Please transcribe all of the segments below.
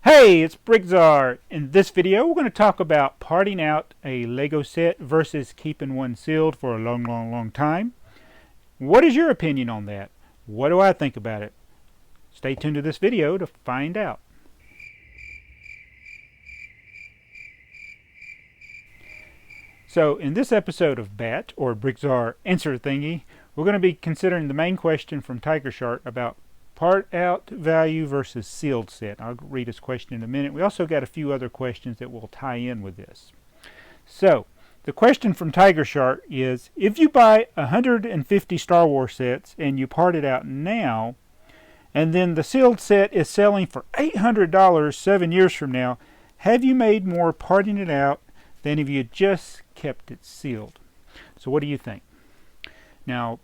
Hey, it's BrickTsar. In this video, we're going to talk about parting out a Lego set versus keeping one sealed for a long time. What is your opinion on that? What do I think about it? Stay tuned to this video to find out. So, in this episode of BAT, or BrickTsar Answer Thingy, we're going to be considering the main question from TigerShark about part out value versus sealed set. I'll read his question in a minute. We also got a few other questions that will tie in with this. So, the question from TigerShark is, if you buy 150 Star Wars sets and you part it out now, and then the sealed set is selling for $800 7 years from now, have you made more parting it out than if you just kept it sealed? So what do you think? Now,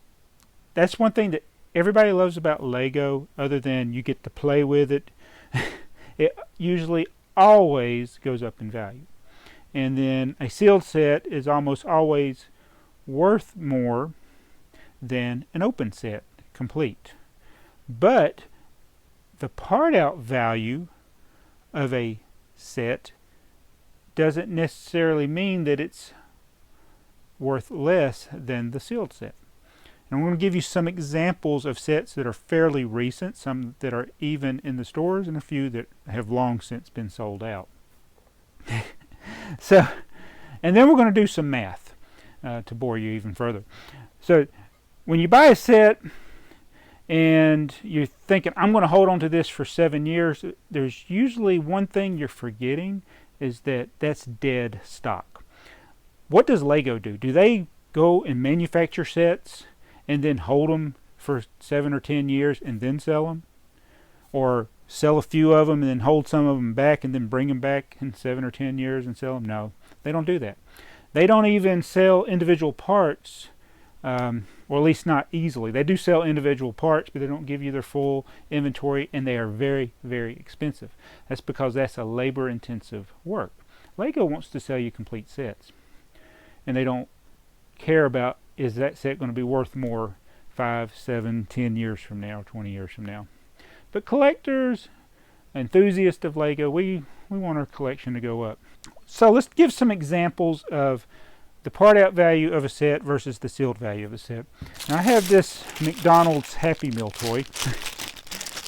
that's one thing that everybody loves about Lego, other than you get to play with it. It usually always goes up in value. And then a sealed set is almost always worth more than an open set, complete. But the part out value of a set doesn't necessarily mean that it's worth less than the sealed set. And I'm going to give you some examples of sets that are fairly recent, some that are even in the stores, and a few that have long since been sold out. So, and then we're going to do some math to bore you even further. So, when you buy a set and you're thinking, I'm going to hold on to this for 7 years, there's usually one thing you're forgetting, is that that's dead stock. What does Lego do? Do they go and manufacture sets and then hold them for 7 or 10 years and then sell them? Or sell a few of them and then hold some of them back and then bring them back in 7 or 10 years and sell them? No, they don't do that. They don't even sell individual parts, or at least not easily. They do sell individual parts, but they don't give you their full inventory, and they are very expensive. That's because that's a labor-intensive work. Lego wants to sell you complete sets, and they don't care about, is that set going to be worth more 5, 7, 10 years from now, 20 years from now. But collectors, enthusiasts of Lego, we want our collection to go up. So let's give some examples of the part out value of a set versus the sealed value of a set. Now, I have this McDonald's Happy Meal toy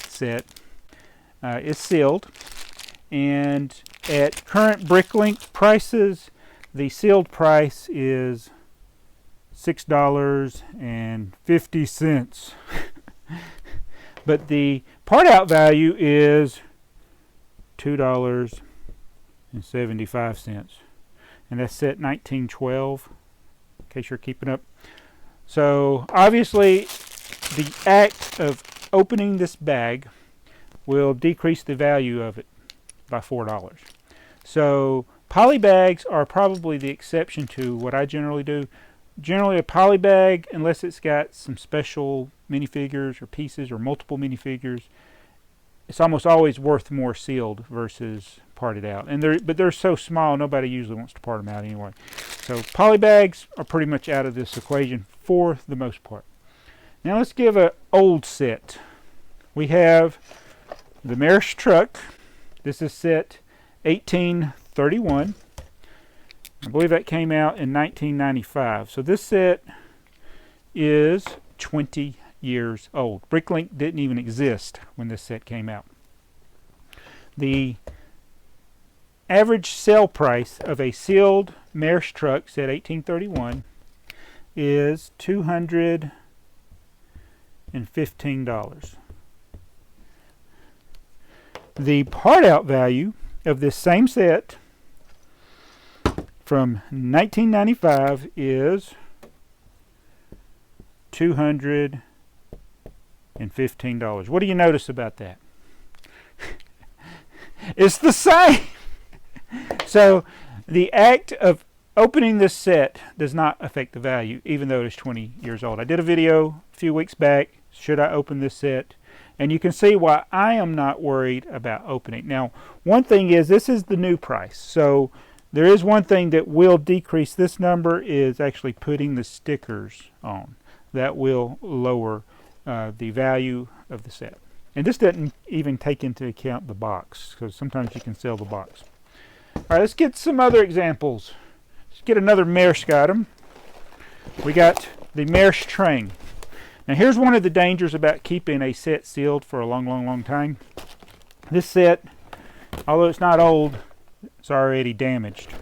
set. It's sealed, and at current Bricklink prices, the sealed price is $6.50. But the part out value is $2.75. And that's set 1912, in case you're keeping up. So obviously the act of opening this bag will decrease the value of it by $4. So polybags are probably the exception to what I generally do. Generally a polybag, unless it's got some special minifigures or pieces or multiple minifigures, it's almost always worth more sealed versus parted out. And they're so small, nobody usually wants to part them out anyway. So polybags are pretty much out of this equation for the most part. Now let's give an old set. We have the Mayor's Truck. This is set 1831. I believe that came out in 1995. So this set is 20 years old. Bricklink didn't even exist when this set came out. The average sale price of a sealed Mayor's Truck set 1831 is $215. The part out value of this same set from 1995 is $215. What do you notice about that? It's the same. So the act of opening this set does not affect the value, even though it is 20 years old. I did a video a few weeks back, should I open this set? And you can see why I am not worried about opening. Now, one thing is, this is the new price. So there is one thing that will decrease this number, is actually putting the stickers on. That will lower the value of the set. And this doesn't even take into account the box, because sometimes you can sell the box. All right, let's get some other examples. Let's get another Maersk item. We got the Maersk train. Now here's one of the dangers about keeping a set sealed for a long time. This set, although it's not old, it's already damaged.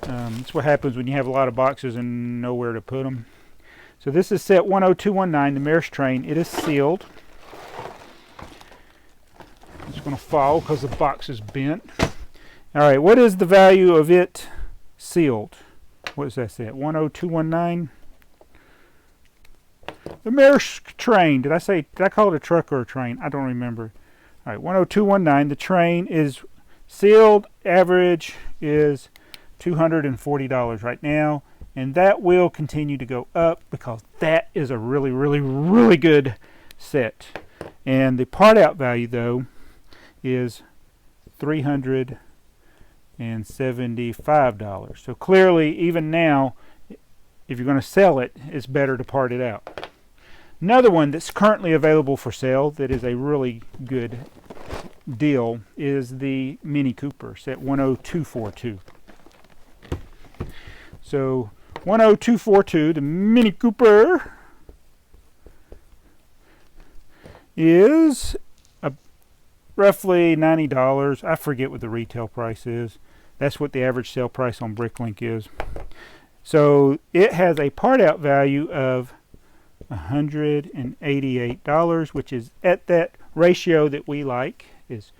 That's what happens when you have a lot of boxes and nowhere to put them. So this is set 10219, the Maersk train. It is sealed. It's going to fall because the box is bent. All right, what is the value of it sealed? What is that set? 10219. The Maersk train. Did I call it a truck or a train? I don't remember. All right, 10219. The train is sealed. Average is $240 right now, and that will continue to go up because that is a really good set. And the part out value though is $375. So clearly, even now, if you're going to sell it, it's better to part it out. Another one that's currently available for sale that is a really good deal is the Mini Cooper, set 10242. So 10242, the Mini Cooper, is roughly $90. I forget what the retail price is. That's what the average sale price on Bricklink is. So it has a part out value of $188, which is at that ratio that we like, is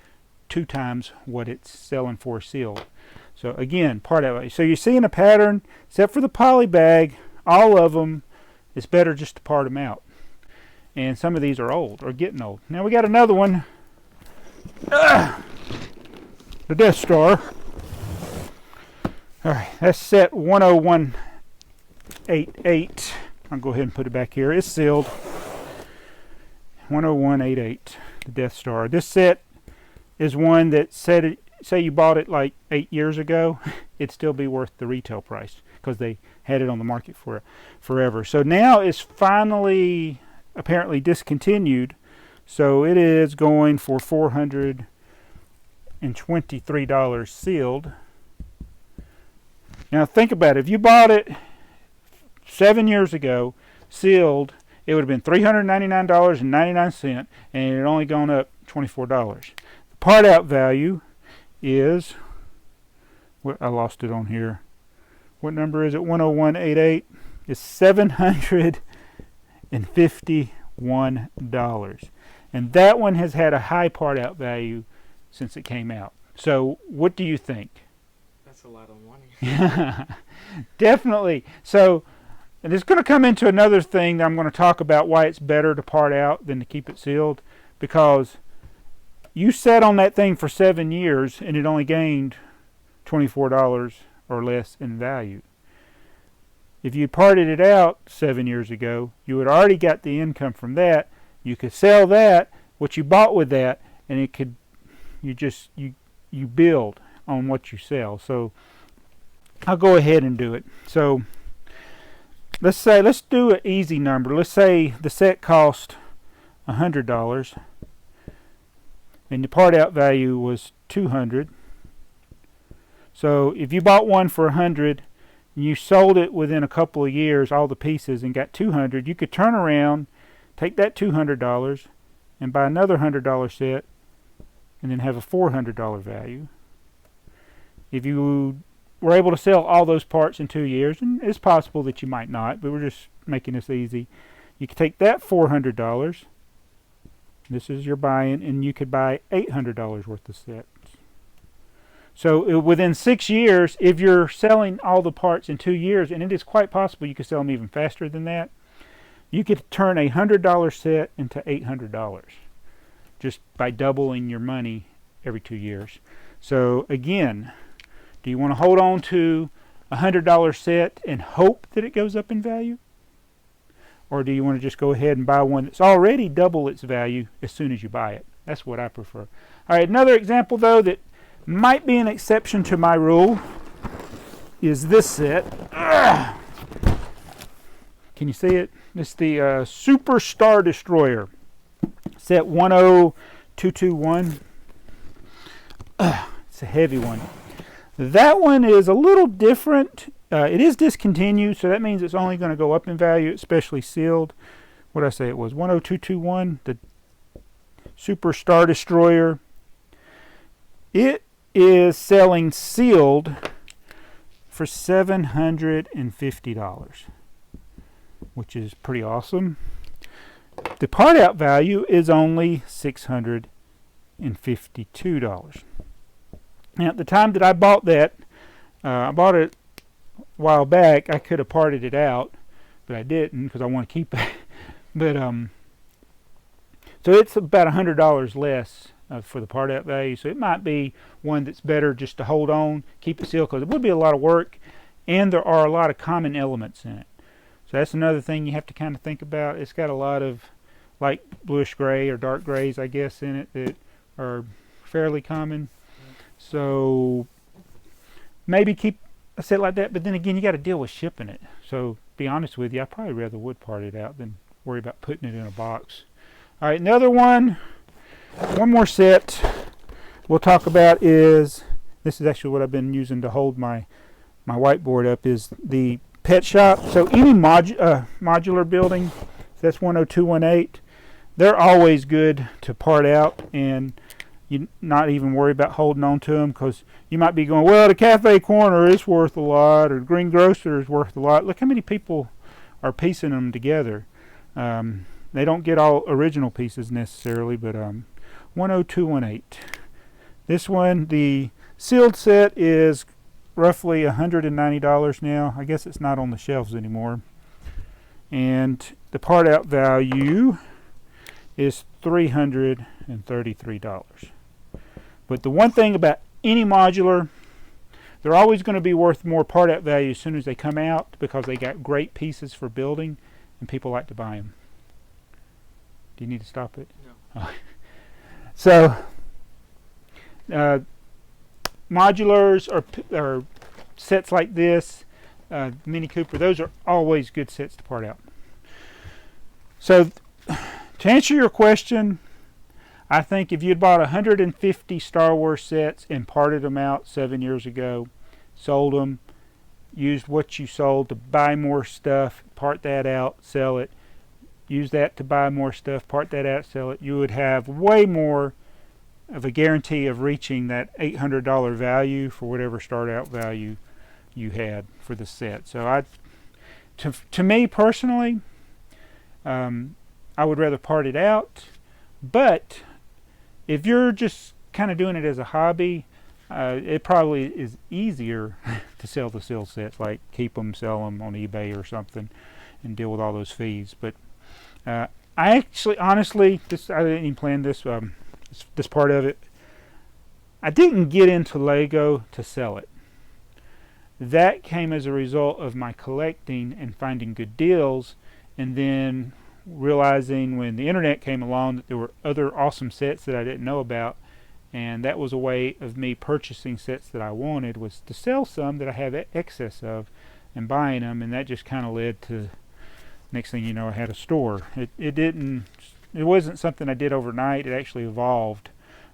2 times what it's selling for sealed. So again, part out value. So you're seeing a pattern, except for the Polybag, all of them, it's better just to part them out. And some of these are old, or getting old. Now we got another one. The Deathstar. Alright, that's set 10188. I'll go ahead and put it back here. It's sealed. 10188, the Deathstar. This set is one that say you bought it like 8 years ago, it'd still be worth the retail price because they had it on the market for forever. So now it's finally apparently discontinued. So it is going for $423 sealed. Now think about it. If you bought it 7 years ago, sealed, it would have been $399.99, and it had only gone up $24. The part out value is, I lost it on here. What number is it? 10188. It's $751. And that one has had a high part out value since it came out. So what do you think? That's a lot of money. Definitely. So, and it's going to come into another thing that I'm going to talk about, why it's better to part out than to keep it sealed, because you sat on that thing for 7 years and it only gained $24 or less in value. If you parted it out 7 years ago, you had already got the income from that. You could sell that, what you bought with that, and it could, you build on what you sell. So I'll go ahead and do it. So let's do an easy number. Let's say the set cost $100 and the part out value was $200. So if you bought one for $100 and you sold it within a couple of years, all the pieces, and got $200, you could turn around, take that $200 and buy another $100 set and then have a $400 value. If you were able to sell all those parts in 2 years, and it's possible that you might not, but we're just making this easy, you could take that $400, this is your buying, and you could buy $800 worth of sets. So within 6 years, if you're selling all the parts in 2 years, and it is quite possible you could sell them even faster than that, you could turn a $100 set into $800 just by doubling your money every 2 years. So again, do you want to hold on to a $100 set and hope that it goes up in value? Or do you want to just go ahead and buy one that's already double its value as soon as you buy it? That's what I prefer. All right, another example though that might be an exception to my rule is this set. Can you see it? It's the Super Star Destroyer, set 10221. It's a heavy one. That one is a little different. It is discontinued, so that means it's only going to go up in value, especially sealed. What did I say it was? 10221, the Super Star Destroyer. It is selling sealed for $750, which is pretty awesome. The part out value is only $652. Now, at the time that I bought that, I bought it a while back. I could have parted it out, but I didn't because I want to keep it. But so it's about $100 less for the part out value. So it might be one that's better just to hold on, keep it sealed, because it would be a lot of work, and there are a lot of common elements in it. So that's another thing you have to kind of think about. It's got a lot of light bluish gray or dark grays, I guess, in it that are fairly common. So maybe keep a set like that, but then again, you got to deal with shipping it. So be honest with you, I probably rather would part it out than worry about putting it in a box. All right, another one more set we'll talk about is, this is actually what I've been using to hold my whiteboard up, is the pet shop. So any modular building, so that's 10218, they're always good to part out and you not even worry about holding on to them, because you might be going, well, the cafe corner is worth a lot, or green grocer is worth a lot. Look how many people are piecing them together. They don't get all original pieces necessarily, but 10218. This one, the sealed set, is roughly $190 now. I guess it's not on the shelves anymore. And the part out value is $333. But the one thing about any modular, they're always going to be worth more part out value as soon as they come out, because they got great pieces for building and people like to buy them. Do you need to stop it? No. Oh. So modulars or sets like this, Mini Cooper, those are always good sets to part out. So to answer your question, I think if you'd bought 150 Star Wars sets and parted them out 7 years ago, sold them, used what you sold to buy more stuff, part that out, sell it, use that to buy more stuff, part that out, sell it, you would have way more of a guarantee of reaching that $800 value for whatever start out value you had for the set. So to me personally, I would rather part it out, but if you're just kind of doing it as a hobby, it probably is easier to sell the sealed sets, like keep them, sell them on eBay or something, and deal with all those fees. But I actually, honestly, I didn't even plan this part of it. I didn't get into Lego to sell it. That came as a result of my collecting and finding good deals, and then realizing when the internet came along that there were other awesome sets that I didn't know about, and that was a way of me purchasing sets that I wanted, was to sell some that I have excess of and buying them, and that just kind of led to, next thing you know, I had a store. It wasn't something I did overnight. It actually evolved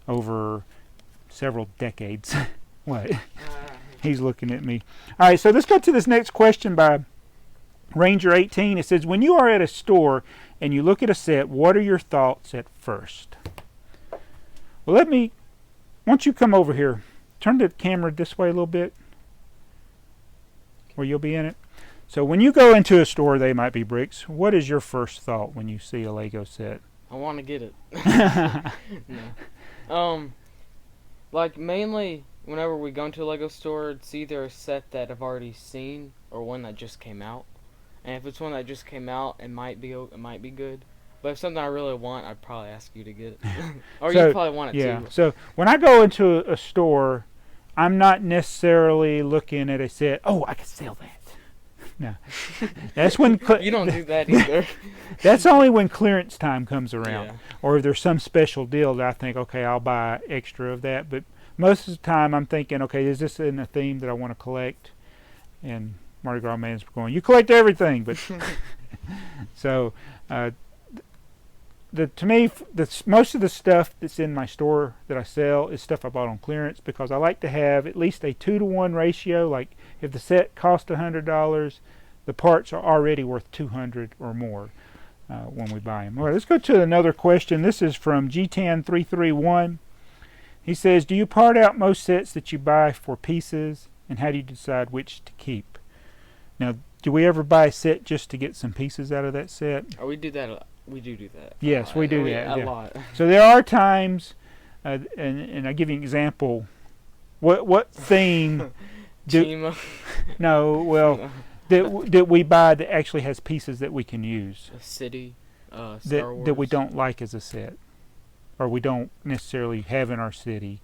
over several decades. What? He's looking at me. All right, so let's go to this next question by Ranger 18. It says, when you are at a store and you look at a set, what are your thoughts at first? Well, why don't you come over here. Turn the camera this way a little bit, where you'll be in it. So when you go into a store, they might be Bricks, what is your first thought when you see a Lego set? I want to get it. No. Like, mainly, whenever we go into a Lego store, it's either a set that I've already seen or one that just came out. And if it's one that just came out, it might be good. But if something I really want, I'd probably ask you to get it. Or you probably want it too. So when I go into a store, I'm not necessarily looking at a set, oh, I could sell that. No. That's when you don't do that either. That's only when clearance time comes around. Yeah. Or if there's some special deal that I think, okay, I'll buy extra of that. But most of the time I'm thinking, okay, is this in a theme that I want to collect? And Mardi Gras Man's going, you collect everything. But so to me, most of the stuff that's in my store that I sell is stuff I bought on clearance, because I like to have at least a 2-to-1 ratio. Like if the set cost $100, the parts are already worth $200 or more when we buy them. All right, let's go to another question. This is from G10331. He says, do you part out most sets that you buy for pieces, and how do you decide which to keep? Now, do we ever buy a set just to get some pieces out of that set? Oh, we do that. We do that. Yes, we do that. A lot. So there are times, and I'll give you an example. What theme? No, well, that we buy that actually has pieces that we can use. A city, Star Wars. That we don't like as a set, or we don't necessarily have in our city.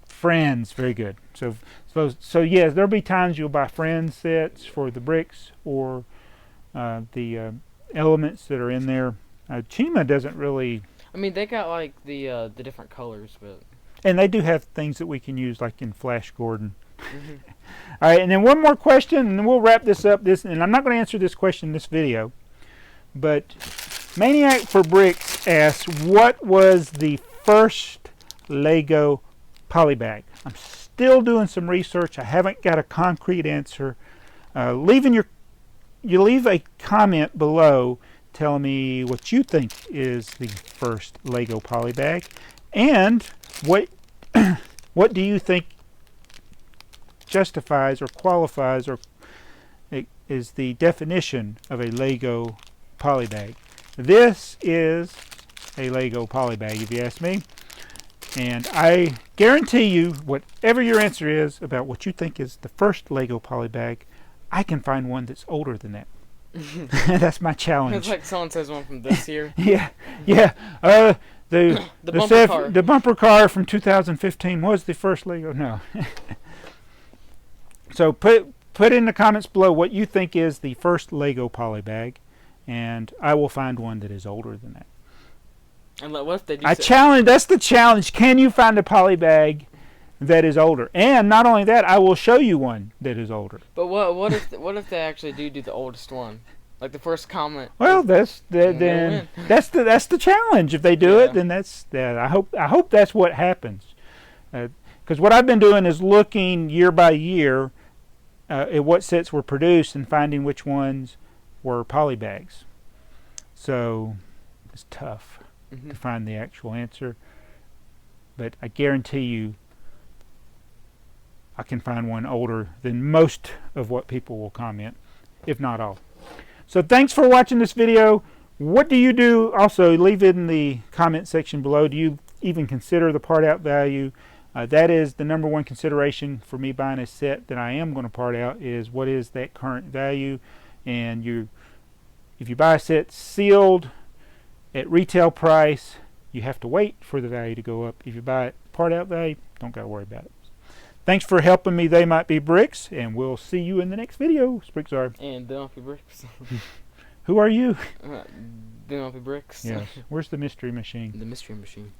Friends, very good. So yes, there'll be times you'll buy Friends sets for the bricks or the elements that are in there. Chima doesn't really. I mean, they got like the different colors, but. And they do have things that we can use, like in Flash Gordon. All right, and then one more question, and then we'll wrap this up. And I'm not going to answer this question in this video, but Maniac for Bricks asks, what was the first Lego Polybag? I'm still doing some research. I haven't got a concrete answer. You leave a comment below telling me what you think is the first Lego Polybag, and what do you think justifies or qualifies or is the definition of a Lego Polybag. This is a Lego Polybag, if you ask me. And I guarantee you, whatever your answer is about what you think is the first Lego Polybag, I can find one that's older than that. That's my challenge. It's like someone says one from this year. Yeah. The bumper car from 2015 was the first Lego. No. So put in the comments below what you think is the first Lego Polybag, and I will find one that is older than that. And what if they do? That's the challenge. Can you find a Polybag that is older? And not only that, I will show you one that is older. But what if they actually do the oldest one? Like the first comment. Well, that's the challenge. If they do it, then that's that. I hope that's what happens. Because what I've been doing is looking year by year at what sets were produced and finding which ones were Polybags. So it's tough to find the actual answer, but I guarantee you I can find one older than most of what people will comment, if not all. So thanks for watching this video. What do you do? Also, leave it in the comment section below. Do you even consider the part out value? That is the number one consideration for me buying a set that I am going to part out, is what is that current value. And if you buy a set sealed at retail price, you have to wait for the value to go up. If you buy it part out value, don't got to worry about it. Thanks for helping me. They might be bricks, and we'll see you in the next video. It's BrickTsar. And they might be bricks. Who are you? They might be bricks. Yes. Where's the mystery machine? The mystery machine.